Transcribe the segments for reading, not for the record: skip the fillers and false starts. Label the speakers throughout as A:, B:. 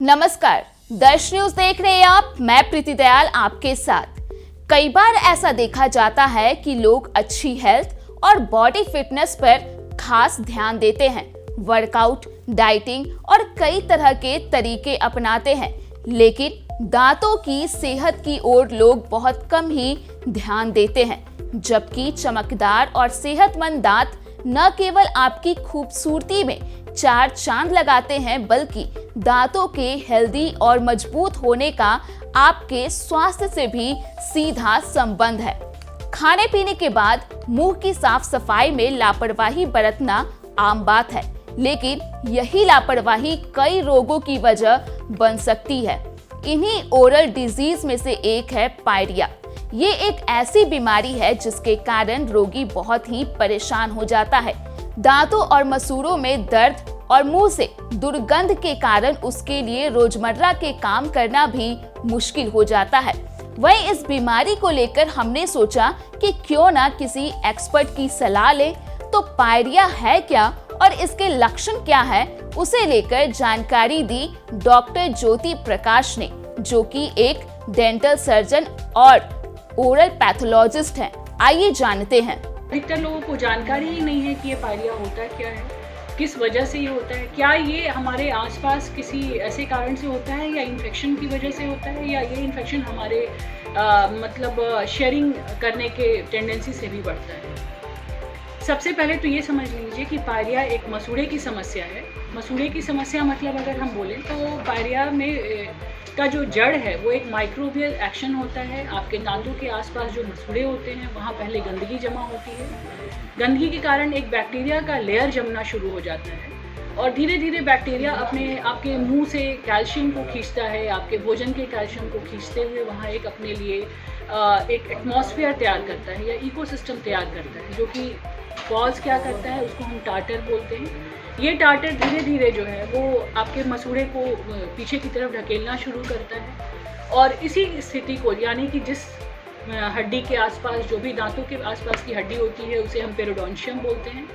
A: नमस्कार, दर्श न्यूज देख रहे हैं आप। मैं प्रीति दयाल आपके साथ। कई बार ऐसा देखा जाता है कि लोग अच्छी हेल्थ और बॉडी फिटनेस पर खास ध्यान देते हैं, वर्कआउट, डाइटिंग और कई तरह के तरीके अपनाते हैं, लेकिन दांतों की सेहत की ओर लोग बहुत कम ही ध्यान देते हैं। जबकि चमकदार और सेहतमंद दांत न केवल आपकी खूबसूरती में चार चांद लगाते हैं, बल्कि दांतों के हेल्दी और मजबूत होने का आपके स्वास्थ्य से भी सीधा संबंध है। खाने पीने के बाद मुंह की साफ सफाई में लापरवाही बरतना आम बात है, लेकिन यही लापरवाही कई रोगों की वजह बन सकती है। इन्हीं ओरल डिजीज में से एक है पायरिया। ये एक ऐसी बीमारी है जिसके कारण रोगी बहुत ही परेशान हो जाता है। दांतों और मसूड़ों में दर्द और मुंह से दुर्गंध के कारण उसके लिए रोजमर्रा के काम करना भी मुश्किल हो जाता है। वहीं इस बीमारी को लेकर हमने सोचा कि क्यों ना किसी एक्सपर्ट की सलाह लें। तो पायरिया है क्या और इसके लक्षण क्या है, उसे लेकर जानकारी दी डॉक्टर ज्योति प्रकाश ने, जो कि एक डेंटल सर्जन और ओरल पैथोलॉजिस्ट हैं। आइए जानते हैं।
B: अधिकतर लोगों को जानकारी ही नहीं है कि ये पायरिया होता क्या है, किस वजह से ये होता है, क्या ये हमारे आसपास किसी ऐसे कारण से होता है या इन्फेक्शन की वजह से होता है, या ये इन्फेक्शन हमारे शेयरिंग करने के टेंडेंसी से भी बढ़ता है। सबसे पहले तो ये समझ लीजिए कि पायरिया एक मसूड़े की समस्या है। मसूड़े की समस्या मतलब अगर हम बोलें तो पायरिया में का जो जड़ है वो एक माइक्रोबियल एक्शन होता है। आपके दांतों के आसपास जो मसूड़े होते हैं वहाँ पहले गंदगी जमा होती है। गंदगी के कारण एक बैक्टीरिया का लेयर जमना शुरू हो जाता है और धीरे धीरे बैक्टीरिया आपके मुंह से कैल्शियम को खींचता है, आपके भोजन के कैल्शियम को खींचते हुए वहाँ एक अपने लिए एक एटमॉस्फेयर तैयार करता है या इकोसिस्टम तैयार करता है, जो कि पॉज क्या करता है, उसको हम टार्टर बोलते हैं। ये टार्टर धीरे धीरे जो है वो आपके मसूड़े को पीछे की तरफ ढकेलना शुरू करता है और इसी स्थिति को, यानी कि जिस हड्डी के आसपास, जो भी दांतों के आसपास की हड्डी होती है, उसे हम पेरिडोन्शियम बोलते हैं,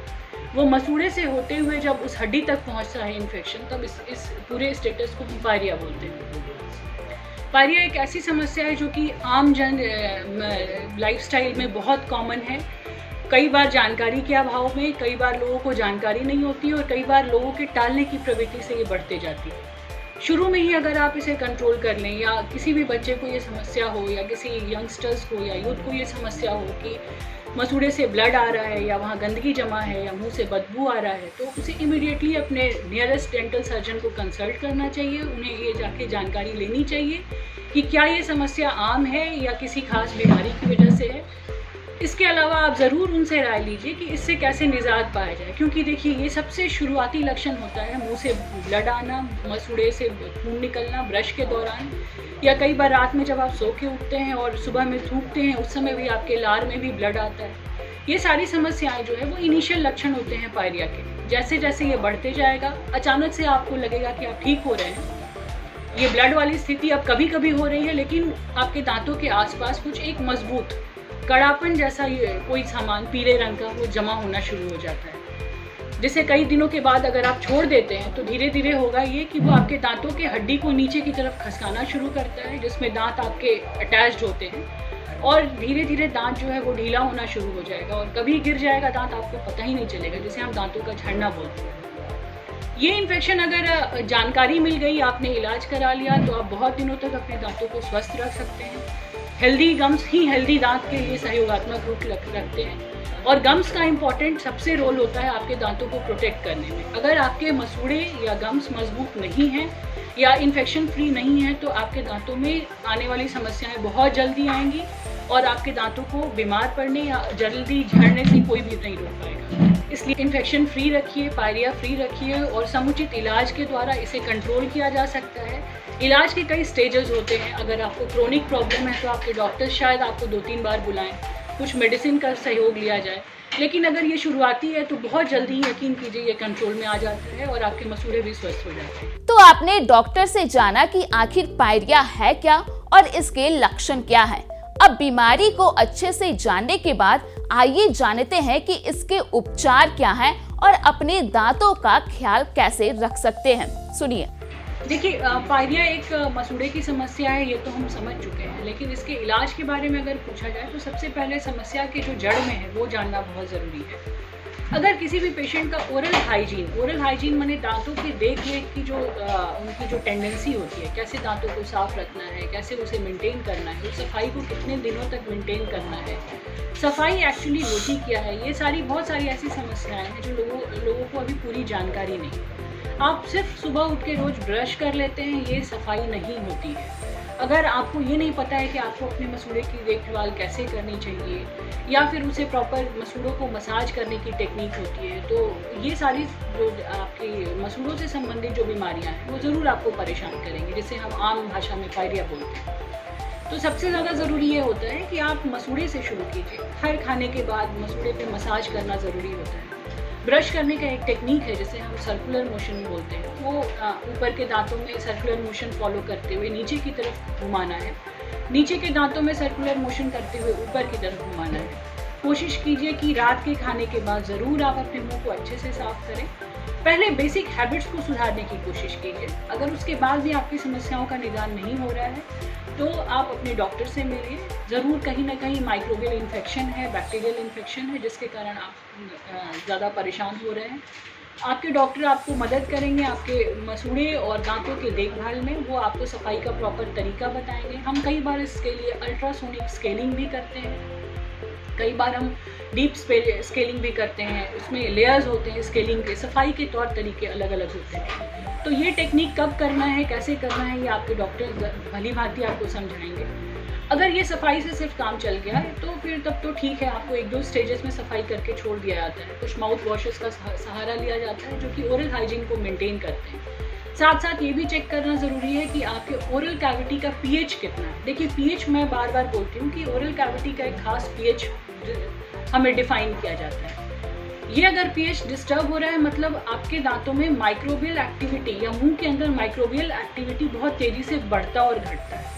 B: वो मसूड़े से होते हुए जब उस हड्डी तक पहुंचता है इन्फेक्शन, तब इस पूरे स्टेटस को हम पायरिया बोलते हैं। पायरिया एक ऐसी समस्या है जो कि आम जन लाइफस्टाइल में बहुत कॉमन है। कई बार जानकारी के अभाव में, कई बार लोगों को जानकारी नहीं होती और कई बार लोगों के टालने की प्रवृत्ति से ये बढ़ते जाती है। शुरू में ही अगर आप इसे कंट्रोल कर लें, या किसी भी बच्चे को ये समस्या हो या किसी यंगस्टर्स को या यूथ को ये समस्या हो कि मसूड़े से ब्लड आ रहा है या वहाँ गंदगी जमा है या मुंह से बदबू आ रहा है, तो उसे इमीडिएटली अपने नियरेस्ट डेंटल सर्जन को कंसल्ट करना चाहिए। उन्हें ये जाके जानकारी लेनी चाहिए कि क्या ये समस्या आम है या किसी खास बीमारी की वजह से है। इसके अलावा आप ज़रूर उनसे राय लीजिए कि इससे कैसे निजात पाया जाए, क्योंकि देखिए ये सबसे शुरुआती लक्षण होता है मुंह से ब्लड आना, मसूड़े से खून निकलना ब्रश के दौरान, या कई बार रात में जब आप सो के उठते हैं और सुबह में थूकते हैं उस समय भी आपके लार में भी ब्लड आता है। ये सारी समस्याएं जो है वो इनिशियल लक्षण होते हैं पायरिया के। जैसे जैसे ये बढ़ते जाएगा, अचानक से आपको लगेगा कि आप ठीक हो रहे हैं। ये ब्लड वाली स्थिति अब कभी कभी हो रही है, लेकिन आपके दांतों के आसपास कुछ एक मजबूत कड़ापन जैसा कोई सामान पीले रंग का वो जमा होना शुरू हो जाता है, जिसे कई दिनों के बाद अगर आप छोड़ देते हैं तो धीरे धीरे होगा ये कि वो आपके दांतों के हड्डी को नीचे की तरफ खसकाना शुरू करता है, जिसमें दांत आपके अटैच्ड होते हैं और धीरे धीरे दांत जो है वो ढीला होना शुरू हो जाएगा और कभी गिर जाएगा दांत, आपको पता ही नहीं चलेगा, जिसे हम दांतों का झड़ना बोलते हैं। ये इन्फेक्शन अगर जानकारी मिल गई, आपने इलाज करा लिया, तो आप बहुत दिनों तक अपने दांतों को स्वस्थ रख सकते हैं। हेल्दी गम्स ही हेल्दी दांत के लिए सहयोगात्मक रूप रखते हैं और गम्स का इम्पॉर्टेंट सबसे रोल होता है आपके दांतों को प्रोटेक्ट करने में। अगर आपके मसूड़े या गम्स मजबूत नहीं हैं या इन्फेक्शन फ्री नहीं है, तो आपके दांतों में आने वाली समस्याएं बहुत जल्दी आएंगी और आपके दांतों को बीमार पड़ने या जल्दी झड़ने से कोई भी नहीं रोक पाएगा। इसलिए इन्फेक्शन फ्री रखिए, पायरिया फ्री रखिए और समुचित इलाज के द्वारा इसे कंट्रोल किया जा सकता है। इलाज के कई स्टेजेस होते हैं। अगर आपको क्रोनिक प्रॉब्लम है तो आपके डॉक्टर शायद आपको 2-3 बार बुलाएं, कुछ मेडिसिन का सहयोग लिया जाए, लेकिन अगर ये शुरुआती है तो बहुत जल्दी यकीन कीजिए ये कंट्रोल में आ जाता है और आपके मसूड़े भी स्वस्थ हो जाते हैं।
A: तो आपने डॉक्टर से जाना कि आखिर पायरिया है क्या और इसके लक्षण क्या हैं। अब बीमारी को अच्छे से जानने के बाद आइए जानते हैं कि इसके उपचार क्या हैं और अपने दांतों का ख्याल कैसे रख सकते हैं। सुनिए।
B: देखिए पायरिया एक मसूड़े की समस्या है, ये तो हम समझ चुके हैं, लेकिन इसके इलाज के बारे में अगर पूछा जाए तो सबसे पहले समस्या के जो जड़ में है वो जानना बहुत ज़रूरी है। अगर किसी भी पेशेंट का ओरल हाइजीन माने दांतों की देख रेख की जो उनकी जो टेंडेंसी होती है, कैसे दांतों को साफ रखना है, कैसे उसे मेंटेन करना है, उस सफाई को कितने दिनों तक मेंटेन करना है, सफाई एक्चुअली होती क्या है, ये बहुत सारी ऐसी समस्याएं हैं जो लोगों को अभी पूरी जानकारी नहीं है। आप सिर्फ सुबह उठ के रोज़ ब्रश कर लेते हैं, ये सफाई नहीं होती है। अगर आपको ये नहीं पता है कि आपको अपने मसूड़े की देखभाल कैसे करनी चाहिए या फिर उसे प्रॉपर मसूड़ों को मसाज करने की टेक्निक होती है, तो ये सारी जो आपकी मसूड़ों से संबंधित जो बीमारियां हैं वो ज़रूर आपको परेशान करेंगी, जिसे हम आम भाषा में पायरिया बोलते हैं। तो सबसे ज़्यादा ज़रूरी ये होता है कि आप मसूड़े से शुरू कीजिए। हर खाने के बाद मसूड़े पे मसाज करना ज़रूरी होता है। ब्रश करने का एक टेक्निक है जिसे हम सर्कुलर मोशन बोलते हैं, वो ऊपर के दांतों में सर्कुलर मोशन फॉलो करते हुए नीचे की तरफ घुमाना है, नीचे के दांतों में सर्कुलर मोशन करते हुए ऊपर की तरफ घुमाना है। कोशिश कीजिए कि रात के खाने के बाद ज़रूर आप अपने मुंह को अच्छे से साफ करें। पहले बेसिक हैबिट्स को सुधारने की कोशिश कीजिए। अगर उसके बाद भी आपकी समस्याओं का निदान नहीं हो रहा है तो आप अपने डॉक्टर से मिलिए। ज़रूर कहीं ना कहीं माइक्रोबियल इन्फेक्शन है, बैक्टीरियल इन्फेक्शन है, जिसके कारण आप ज़्यादा परेशान हो रहे हैं। आपके डॉक्टर आपको मदद करेंगे आपके मसूड़े और दांतों के देखभाल में। वो आपको सफाई का प्रॉपर तरीका बताएंगे। हम कई बार इसके लिए अल्ट्रासोनिक स्केलिंग भी करते हैं, कई बार हम डीप स्केलिंग भी करते हैं। उसमें लेयर्स होते हैं स्केलिंग के, सफाई के तौर तरीके अलग अलग होते हैं। तो ये टेक्निक कब करना है, कैसे करना है, ये आपके डॉक्टर भली भांति आपको समझाएंगे। अगर ये सफाई से सिर्फ काम चल गया है तो फिर तब तो ठीक है, आपको 1-2 स्टेजेस में सफाई करके छोड़ दिया जाता है। कुछ माउथ वॉशेस का सहारा लिया जाता है जो कि ओरल हाइजीन को मेंटेन करते हैं। साथ साथ ये भी चेक करना ज़रूरी है कि आपके ओरल कैविटी का पीएच कितना है। देखिए पीएच मैं बार बार बोलती हूँ कि ओरल कैविटी का एक खास पीएच हमें डिफाइन किया जाता है। ये अगर पीएच डिस्टर्ब हो रहा है मतलब आपके दांतों में माइक्रोबियल एक्टिविटी या मुंह के अंदर माइक्रोबियल एक्टिविटी बहुत तेज़ी से बढ़ता और घटता है।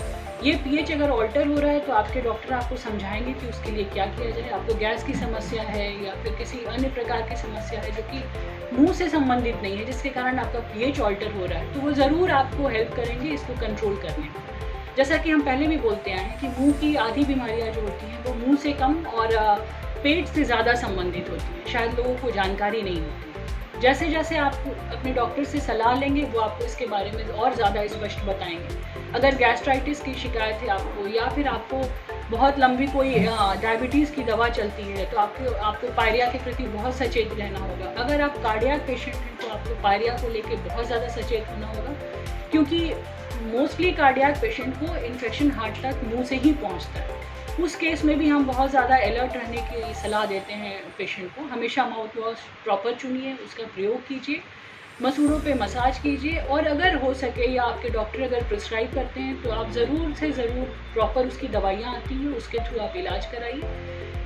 B: ये पीएच अगर ऑल्टर हो रहा है तो आपके डॉक्टर आपको समझाएंगे कि उसके लिए क्या किया जाए। आपको गैस की समस्या है या फिर किसी अन्य प्रकार की समस्या है जो कि मुंह से संबंधित नहीं है, जिसके कारण आपका पीएच ऑल्टर हो रहा है, तो वो ज़रूर आपको हेल्प करेंगे इसको कंट्रोल करने में। जैसा कि हम पहले भी बोलते आए हैं कि मुंह की आधी बीमारियां जो होती हैं वो मुंह से कम और पेट से ज़्यादा संबंधित होती हैं, शायद लोगों को जानकारी नहीं होती। जैसे जैसे आप अपने डॉक्टर से सलाह लेंगे वो आपको इसके बारे में और ज़्यादा स्पष्ट बताएंगे। अगर गैस्ट्राइटिस की शिकायत है आपको या फिर आपको बहुत लंबी कोई डायबिटीज़ की दवा चलती है तो आपको पायरिया के प्रति बहुत सचेत रहना होगा। अगर आप कार्डियक पेशेंट हैं तो आपको पायरिया को लेकर बहुत ज़्यादा सचेत होना होगा, क्योंकि मोस्टली कार्डियक पेशेंट को इन्फेक्शन हार्ट तक मुंह से ही पहुंचता है। उस केस में भी हम बहुत ज़्यादा अलर्ट रहने की सलाह देते हैं पेशेंट को। हमेशा माउथ वॉश प्रॉपर चुनिए, उसका प्रयोग कीजिए, मसूड़ों पे मसाज कीजिए, और अगर हो सके या आपके डॉक्टर अगर प्रिस्क्राइब करते हैं तो आप ज़रूर से ज़रूर प्रॉपर उसकी दवाइयाँ आती हैं उसके थ्रू आप इलाज कराइए।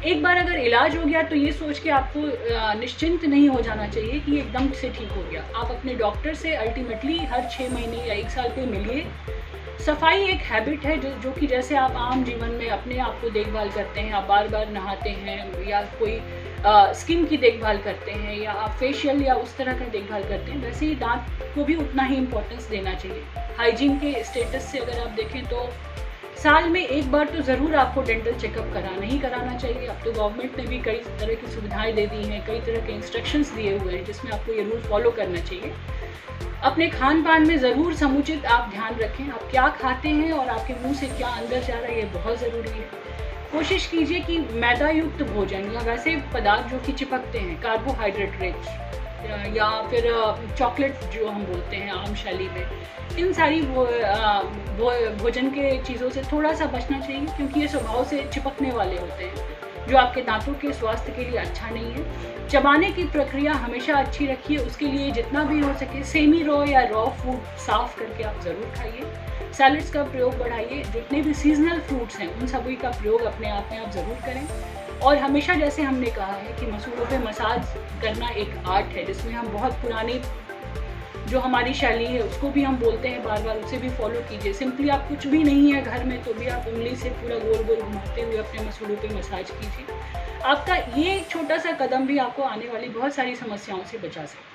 B: एक बार अगर इलाज हो गया तो ये सोच के आपको निश्चिंत नहीं हो जाना चाहिए कि एकदम से ठीक हो गया। आप अपने डॉक्टर से अल्टीमेटली हर 6 महीने या 1 साल पे मिलिए। सफाई एक हैबिट है जो कि जैसे आप आम जीवन में अपने आप को देखभाल करते हैं, आप बार बार नहाते हैं या कोई स्किन की देखभाल करते हैं या आप फेशियल या उस तरह का देखभाल करते हैं, वैसे ही दांत को भी उतना ही इम्पोर्टेंस देना चाहिए। हाइजीन के स्टेटस से अगर आप देखें तो साल में एक बार तो ज़रूर आपको डेंटल चेकअप कराना ही कराना चाहिए। अब तो गवर्नमेंट ने भी कई तरह की सुविधाएं दे दी हैं, कई तरह के इंस्ट्रक्शंस दिए हुए हैं जिसमें आपको ये रूल फॉलो करना चाहिए। अपने खान पान में ज़रूर समुचित आप ध्यान रखें, आप क्या खाते हैं और आपके मुंह से क्या अंदर जा रहा है, ये बहुत ज़रूरी है। कोशिश कीजिए कि मैदा युक्त भोजन या वैसे पदार्थ जो कि चिपकते हैं, कार्बोहाइड्रेट रिच या फिर चॉकलेट जो हम बोलते हैं आम शैली में, इन सारी भोजन के चीज़ों से थोड़ा सा बचना चाहिए, क्योंकि ये स्वभाव से चिपकने वाले होते हैं जो आपके दांतों के स्वास्थ्य के लिए अच्छा नहीं है। चबाने की प्रक्रिया हमेशा अच्छी रखिए, उसके लिए जितना भी हो सके सेमी रॉ या रॉ फूड साफ़ करके आप ज़रूर खाइए। सैलड्स का प्रयोग बढ़ाइए, जितने भी सीजनल फ्रूट्स हैं उन सभी का प्रयोग अपने आप में आप ज़रूर करें। और हमेशा जैसे हमने कहा है कि मसूड़ों पे मसाज करना एक आर्ट है, जिसमें हम बहुत पुरानी जो हमारी शैली है उसको भी हम बोलते हैं बार बार, उसे भी फॉलो कीजिए। सिंपली आप कुछ भी नहीं है घर में तो भी आप उंगली से पूरा गोल गोल घुमाते हुए अपने मसूड़ों पे मसाज कीजिए। आपका ये छोटा सा कदम भी आपको आने वाली बहुत सारी समस्याओं से बचा सकता है।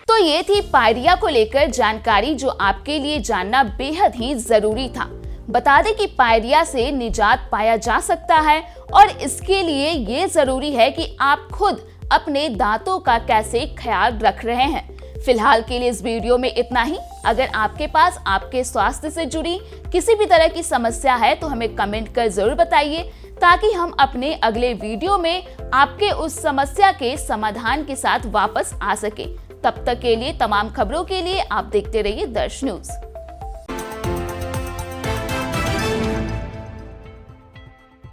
A: तो ये थी पायरिया को लेकर जानकारी जो आपके लिए जानना बेहद ही जरूरी था। बता दें कि पायरिया से निजात पाया जा सकता है और इसके लिए ये जरूरी है कि आप खुद अपने दांतों का कैसे ख्याल रख रहे हैं। फिलहाल के लिए इस वीडियो में इतना ही। अगर आपके पास आपके स्वास्थ्य से जुड़ी किसी भी तरह की समस्या है तो हमें कमेंट कर जरूर बताइए, ताकि हम अपने अगले वीडियो में आपके उस समस्या के समाधान के साथ वापस आ सके। तब तक के लिए तमाम खबरों के लिए आप देखते रहिए दर्श न्यूज।